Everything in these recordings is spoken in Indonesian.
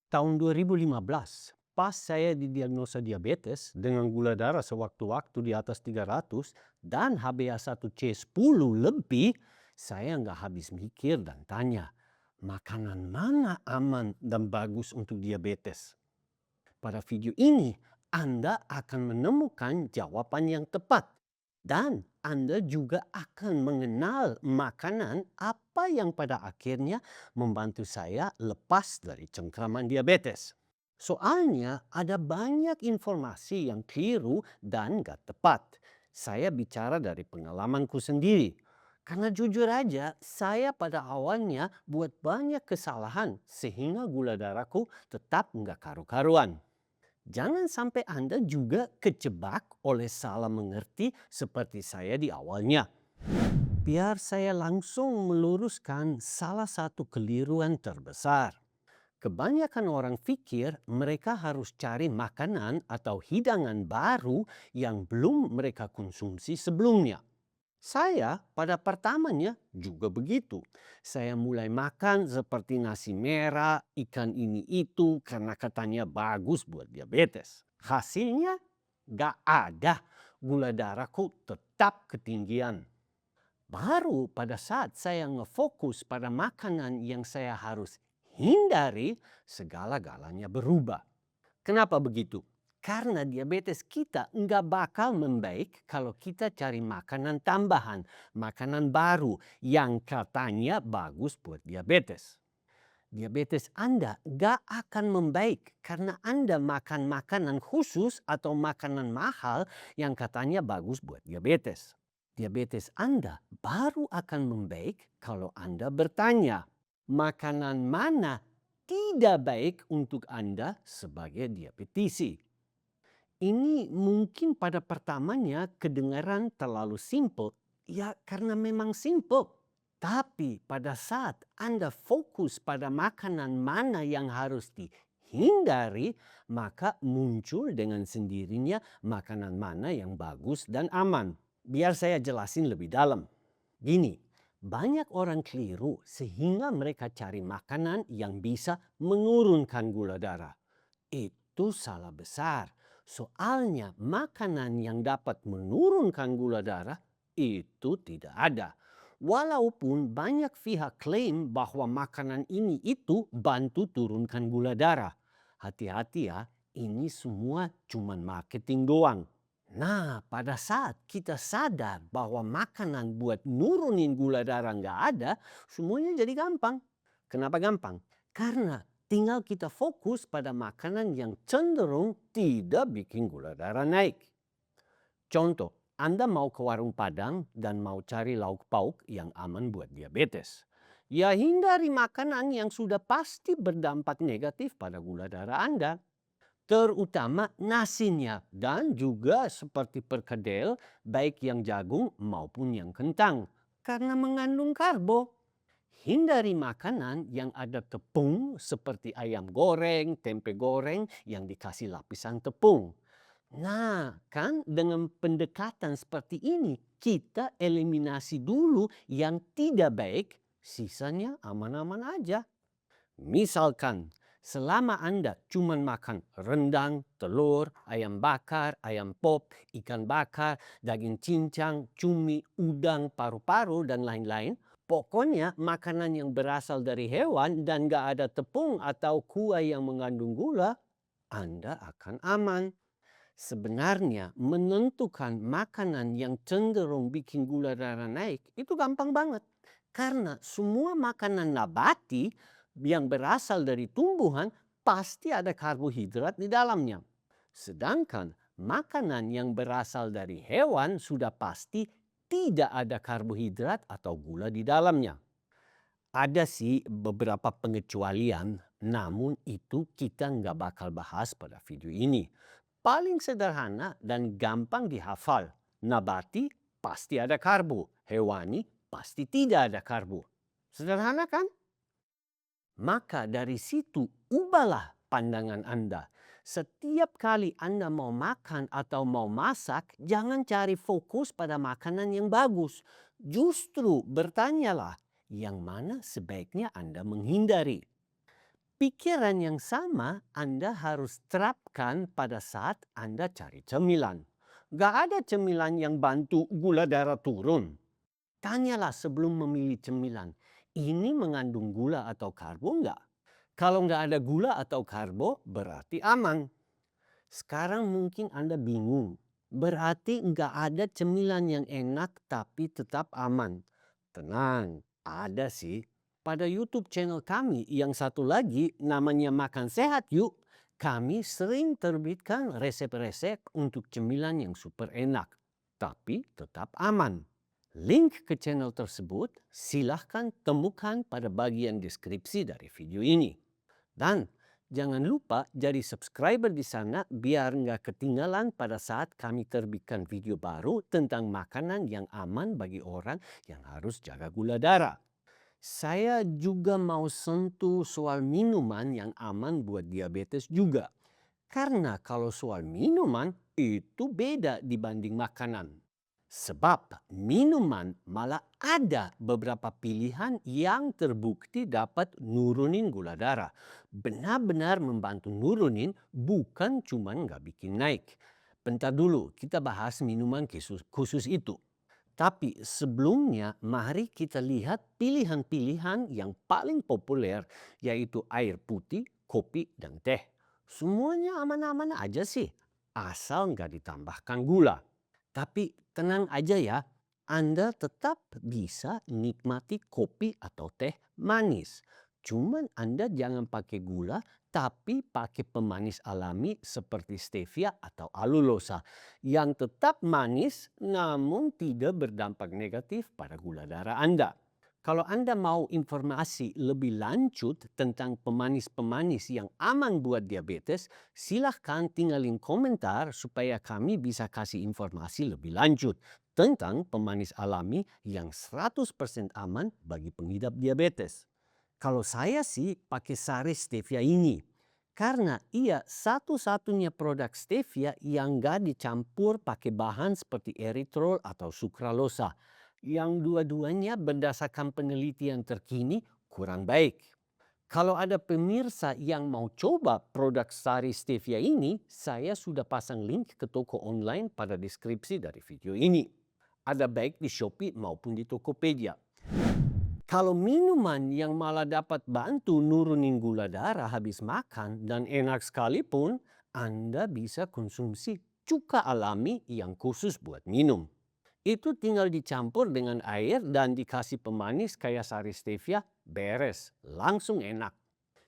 Tahun 2015, pas saya didiagnosa diabetes dengan gula darah sewaktu-waktu di atas 300 dan HbA1c 10 lebih, saya nggak habis mikir dan tanya, makanan mana aman dan bagus untuk diabetes? Pada video ini, Anda akan menemukan jawaban yang tepat. Dan Anda juga akan mengenal makanan apa yang pada akhirnya membantu saya lepas dari cengkraman diabetes. Soalnya ada banyak informasi yang keliru dan gak tepat. Saya bicara dari pengalamanku sendiri. Karena jujur aja, saya pada awalnya buat banyak kesalahan sehingga gula darahku tetap nggak karu-karuan. Jangan sampai Anda juga kejebak oleh salah mengerti seperti saya di awalnya. Biar saya langsung meluruskan salah satu keliruan terbesar. Kebanyakan orang pikir mereka harus cari makanan atau hidangan baru yang belum mereka konsumsi sebelumnya. Saya pada pertamanya juga begitu. Saya mulai makan seperti nasi merah, ikan ini itu karena katanya bagus buat diabetes. Hasilnya gak ada, gula darahku tetap ketinggian. Baru pada saat saya ngefokus pada makanan yang saya harus hindari, segala-galanya berubah. Kenapa begitu? Karena diabetes kita nggak bakal membaik kalau kita cari makanan tambahan, makanan baru yang katanya bagus buat diabetes. Diabetes Anda nggak akan membaik karena Anda makan makanan khusus atau makanan mahal yang katanya bagus buat diabetes. Diabetes Anda baru akan membaik kalau Anda bertanya, makanan mana tidak baik untuk Anda sebagai diabetisi. Ini mungkin pada pertamanya kedengaran terlalu simpel. Ya karena memang simpel. Tapi pada saat Anda fokus pada makanan mana yang harus dihindari, maka muncul dengan sendirinya makanan mana yang bagus dan aman. Biar saya jelasin lebih dalam. Gini, banyak orang keliru sehingga mereka cari makanan yang bisa menurunkan gula darah. Itu salah besar. Soalnya makanan yang dapat menurunkan gula darah itu tidak ada. Walaupun banyak pihak klaim bahwa makanan ini itu bantu turunkan gula darah. Hati-hati ya, ini semua cuma marketing doang. Nah, pada saat kita sadar bahwa makanan buat nurunin gula darah nggak ada, semuanya jadi gampang. Kenapa gampang? Karena tinggal kita fokus pada makanan yang cenderung tidak bikin gula darah naik. Contoh, Anda mau ke warung Padang dan mau cari lauk pauk yang aman buat diabetes. Ya hindari makanan yang sudah pasti berdampak negatif pada gula darah Anda. Terutama nasinya dan juga seperti perkedel baik yang jagung maupun yang kentang. Karena mengandung karbo. Hindari makanan yang ada tepung seperti ayam goreng, tempe goreng yang dikasih lapisan tepung. Nah, kan dengan pendekatan seperti ini kita eliminasi dulu yang tidak baik, sisanya aman-aman aja. Misalkan selama Anda cuma makan rendang, telur, ayam bakar, ayam pop, ikan bakar, daging cincang, cumi, udang, paru-paru, dan lain-lain, pokoknya makanan yang berasal dari hewan dan gak ada tepung atau kuah yang mengandung gula, Anda akan aman. Sebenarnya menentukan makanan yang cenderung bikin gula darah naik itu gampang banget. Karena semua makanan nabati yang berasal dari tumbuhan pasti ada karbohidrat di dalamnya. Sedangkan makanan yang berasal dari hewan sudah pasti tidak ada karbohidrat atau gula di dalamnya. Ada sih beberapa pengecualian, namun itu kita nggak bakal bahas pada video ini. Paling sederhana dan gampang dihafal. Nabati pasti ada karbo, hewani pasti tidak ada karbo. Sederhana kan? Maka dari situ ubahlah pandangan Anda. Setiap kali Anda mau makan atau mau masak, jangan cari fokus pada makanan yang bagus. Justru bertanyalah yang mana sebaiknya Anda menghindari. Pikiran yang sama Anda harus terapkan pada saat Anda cari cemilan. Gak ada cemilan yang bantu gula darah turun. Tanyalah sebelum memilih cemilan, ini mengandung gula atau karbo enggak? Kalau nggak ada gula atau karbo, berarti aman. Sekarang mungkin Anda bingung. Berarti nggak ada cemilan yang enak tapi tetap aman. Tenang, ada sih. Pada YouTube channel kami yang satu lagi namanya Makan Sehat Yuk, kami sering terbitkan resep-resep untuk cemilan yang super enak, tapi tetap aman. Link ke channel tersebut silahkan temukan pada bagian deskripsi dari video ini. Dan jangan lupa jadi subscriber di sana biar nggak ketinggalan pada saat kami terbitkan video baru tentang makanan yang aman bagi orang yang harus jaga gula darah. Saya juga mau sentuh soal minuman yang aman buat diabetes juga. Karena kalau soal minuman itu beda dibanding makanan. Sebab minuman malah ada beberapa pilihan yang terbukti dapat nurunin gula darah. Benar-benar membantu nurunin, bukan cuma nggak bikin naik. Bentar dulu, kita bahas minuman khusus itu. Tapi sebelumnya mari kita lihat pilihan-pilihan yang paling populer, yaitu air putih, kopi, dan teh. Semuanya aman-aman aja sih, asal nggak ditambahkan gula. Tapi tenang aja ya, Anda tetap bisa nikmati kopi atau teh manis. Cuman Anda jangan pakai gula, tapi pakai pemanis alami seperti stevia atau alulosa yang tetap manis namun tidak berdampak negatif pada gula darah Anda. Kalau Anda mau informasi lebih lanjut tentang pemanis-pemanis yang aman buat diabetes, silahkan tinggalin komentar supaya kami bisa kasih informasi lebih lanjut tentang pemanis alami yang 100% aman bagi pengidap diabetes. Kalau saya sih pakai sari stevia ini. Karena ia satu-satunya produk stevia yang gak dicampur pakai bahan seperti eritrol atau sukralosa. Yang dua-duanya berdasarkan penelitian terkini kurang baik. Kalau ada pemirsa yang mau coba produk sari stevia ini, saya sudah pasang link ke toko online pada deskripsi dari video ini. Ada baik di Shopee maupun di Tokopedia. Kalau minuman yang malah dapat bantu nurunin gula darah habis makan dan enak sekalipun, Anda bisa konsumsi cuka alami yang khusus buat minum. Itu tinggal dicampur dengan air dan dikasih pemanis kayak sari stevia, beres, langsung enak.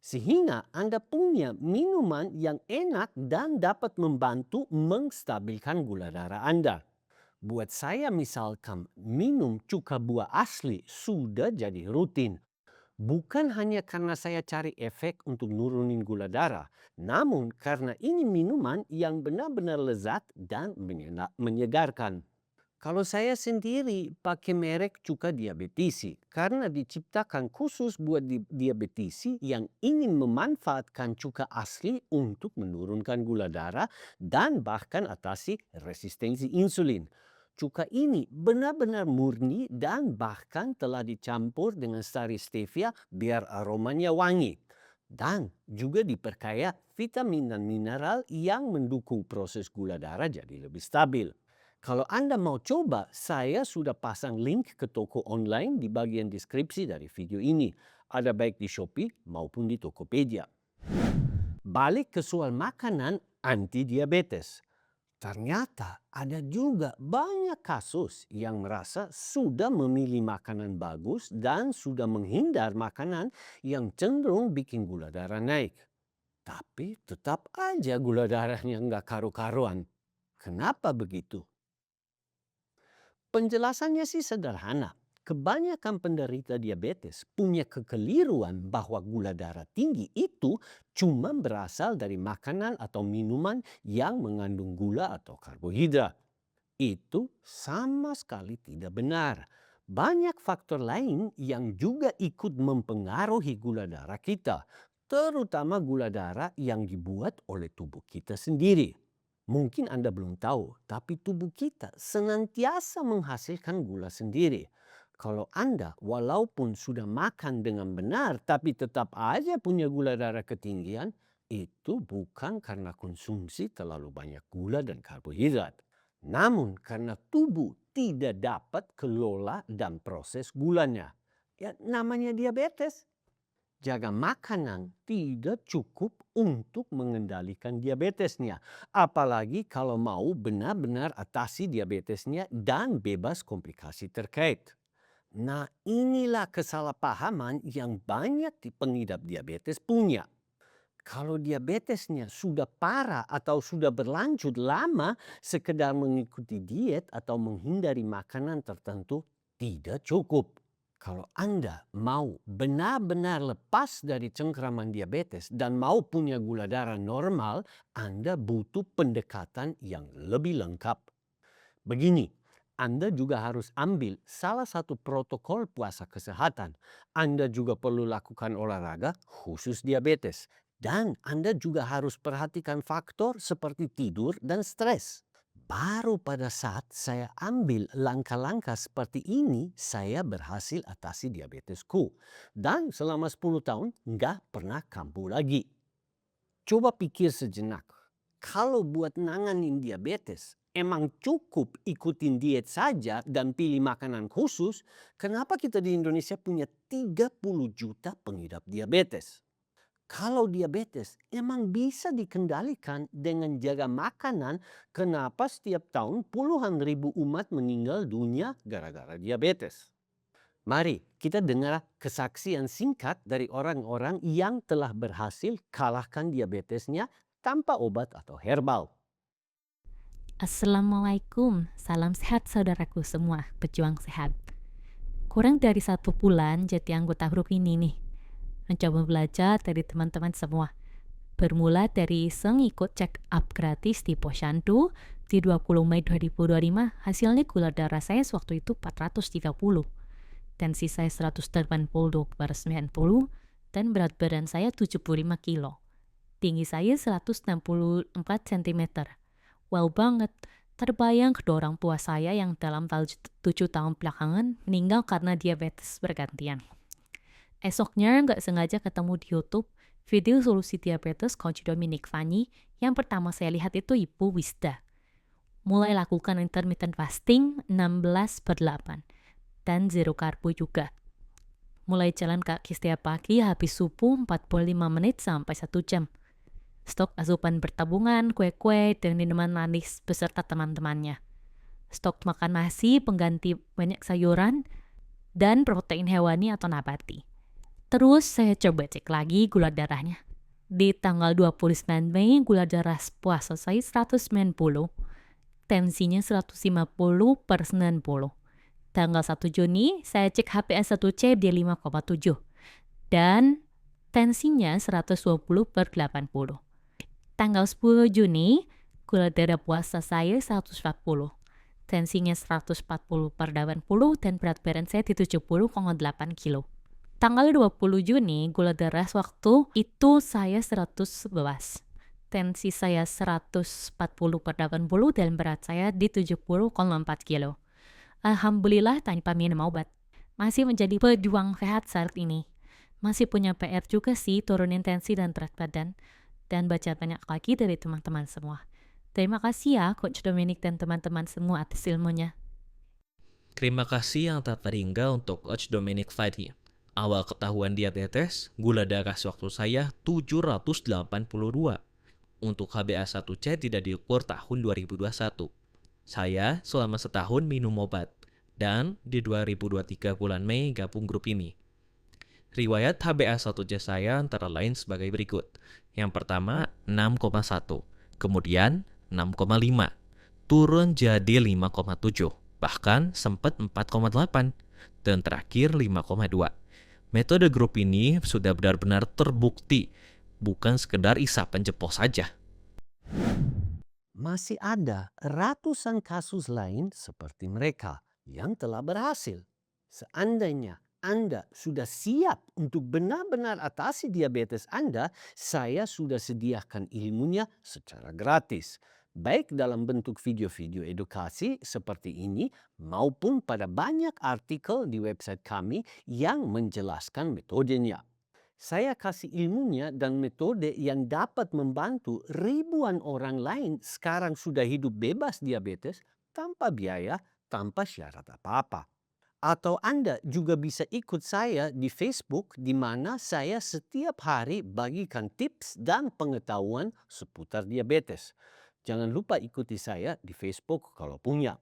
Sehingga Anda punya minuman yang enak dan dapat membantu menstabilkan gula darah Anda. Buat saya misalkan minum cuka buah asli sudah jadi rutin. Bukan hanya karena saya cari efek untuk nurunin gula darah, namun karena ini minuman yang benar-benar lezat dan menyegarkan. Kalau saya sendiri pakai merek cuka diabetisi karena diciptakan khusus buat diabetisi yang ingin memanfaatkan cuka asli untuk menurunkan gula darah dan bahkan atasi resistensi insulin. Cuka ini benar-benar murni dan bahkan telah dicampur dengan sari stevia biar aromanya wangi. Dan juga diperkaya vitamin dan mineral yang mendukung proses gula darah jadi lebih stabil. Kalau Anda mau coba, saya sudah pasang link ke toko online di bagian deskripsi dari video ini. Ada baik di Shopee maupun di Tokopedia. Balik ke soal makanan anti diabetes. Ternyata ada juga banyak kasus yang merasa sudah memilih makanan bagus dan sudah menghindar makanan yang cenderung bikin gula darah naik. Tapi tetap aja gula darahnya nggak karu-karuan. Kenapa begitu? Penjelasannya sih sederhana. Kebanyakan penderita diabetes punya kekeliruan bahwa gula darah tinggi itu cuma berasal dari makanan atau minuman yang mengandung gula atau karbohidrat. Itu sama sekali tidak benar. Banyak faktor lain yang juga ikut mempengaruhi gula darah kita, terutama gula darah yang dibuat oleh tubuh kita sendiri. Mungkin Anda belum tahu, tapi tubuh kita senantiasa menghasilkan gula sendiri. Kalau Anda walaupun sudah makan dengan benar tapi tetap aja punya gula darah ketinggian, itu bukan karena konsumsi terlalu banyak gula dan karbohidrat. Namun karena tubuh tidak dapat kelola dan proses gulanya. Ya namanya diabetes. Jaga makanan tidak cukup untuk mengendalikan diabetesnya. Apalagi kalau mau benar-benar atasi diabetesnya dan bebas komplikasi terkait. Nah, inilah kesalahpahaman yang banyak pengidap diabetes punya. Kalau diabetesnya sudah parah atau sudah berlanjut lama, sekedar mengikuti diet atau menghindari makanan tertentu tidak cukup. Kalau Anda mau benar-benar lepas dari cengkraman diabetes dan mau punya gula darah normal, Anda butuh pendekatan yang lebih lengkap. Begini, Anda juga harus ambil salah satu protokol puasa kesehatan. Anda juga perlu lakukan olahraga khusus diabetes. Dan Anda juga harus perhatikan faktor seperti tidur dan stres. Baru pada saat saya ambil langkah-langkah seperti ini, saya berhasil atasi diabetesku. Dan selama 10 tahun nggak pernah kambuh lagi. Coba pikir sejenak, kalau buat nanganin diabetes, emang cukup ikutin diet saja dan pilih makanan khusus, kenapa kita di Indonesia punya 30 juta pengidap diabetes? Kalau diabetes emang bisa dikendalikan dengan jaga makanan, kenapa setiap tahun puluhan ribu umat meninggal dunia gara-gara diabetes? Mari kita dengar kesaksian singkat dari orang-orang yang telah berhasil kalahkan diabetesnya tanpa obat atau herbal. Assalamualaikum, salam sehat saudaraku semua, pejuang sehat. Kurang dari 1 bulan jadi anggota grup ini nih. Mencoba belajar dari teman-teman semua. Bermula dari iseng ikut check up gratis di Posyandu di 20 Mei 2025, hasilnya gula darah saya waktu itu 430. Tensi saya 180/90 dan berat badan saya 75 kilo. Tinggi saya 164 cm. Wow banget, terbayang kedua orang tua saya yang dalam 7 tahun belakangan meninggal karena diabetes bergantian. Esoknya nggak sengaja ketemu di YouTube video solusi diabetes Coach Dominic Fanny. Yang pertama saya lihat itu Ibu Wisda. Mulai lakukan intermittent fasting 16/8 dan zero karbo juga. Mulai jalan kaki setiap pagi habis subuh 45 menit sampai 1 jam. Stok asupan bertabungan, kue-kue, dan minuman manis beserta teman-temannya. Stok makan nasi, pengganti banyak sayuran, dan protein hewani atau nabati. Terus saya coba cek lagi gula darahnya. Di tanggal 29 Mei, gula darah puasa saya 190, tensinya 150/90. Tanggal 1 Juni, saya cek HbA1c di 5,7, dan tensinya 120/80. Tanggal 10 Juni, gula darah puasa saya 140, tensinya 140/80 dan berat badan saya di 70,8 kilo. Tanggal 20 Juni, gula darah waktu itu saya 111, tensi saya 140/80 dan berat saya di 70,4 kilo. Alhamdulillah tanpa minum obat. Masih menjadi pejuang sehat saat ini. Masih punya PR juga sih turunin tensi dan berat badan. Dan baca banyak lagi dari teman-teman semua. Terima kasih ya Coach Dominic dan teman-teman semua atas ilmunya. Terima kasih yang tak terhingga untuk Coach Dominic Fadi. Awal ketahuan diabetes, gula darah sewaktu saya 782. Untuk HbA1c tidak diukur tahun 2021. Saya selama setahun minum obat, dan di 2023 bulan Mei gabung grup ini. Riwayat HbA1c saya antara lain sebagai berikut. Yang pertama 6,1, kemudian 6,5, turun jadi 5,7, bahkan sempat 4,8, dan terakhir 5,2. Metode grup ini sudah benar-benar terbukti, bukan sekedar isapan jempol saja. Masih ada ratusan kasus lain seperti mereka yang telah berhasil. Seandainya Anda sudah siap untuk benar-benar atasi diabetes Anda, saya sudah sediakan ilmunya secara gratis. baik dalam bentuk video-video edukasi seperti ini maupun pada banyak artikel di website kami yang menjelaskan metodenya. Saya kasih ilmunya dan metode yang dapat membantu ribuan orang lain sekarang sudah hidup bebas diabetes tanpa biaya, tanpa syarat apa-apa. Atau Anda juga bisa ikut saya di Facebook di mana saya setiap hari bagikan tips dan pengetahuan seputar diabetes. Jangan lupa ikuti saya di Facebook kalau punya.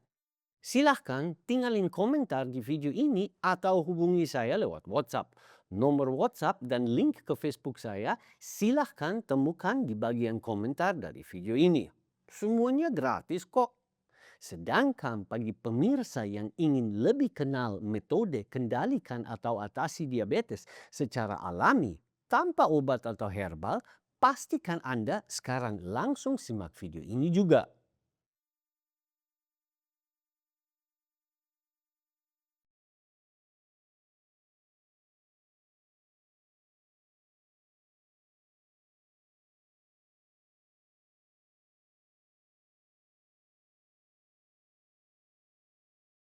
Silahkan tinggalin komentar di video ini atau hubungi saya lewat WhatsApp. Nomor WhatsApp dan link ke Facebook saya silahkan temukan di bagian komentar dari video ini. Semuanya gratis kok. Sedangkan bagi pemirsa yang ingin lebih kenal metode kendalikan atau atasi diabetes secara alami tanpa obat atau herbal, pastikan Anda sekarang langsung simak video ini juga.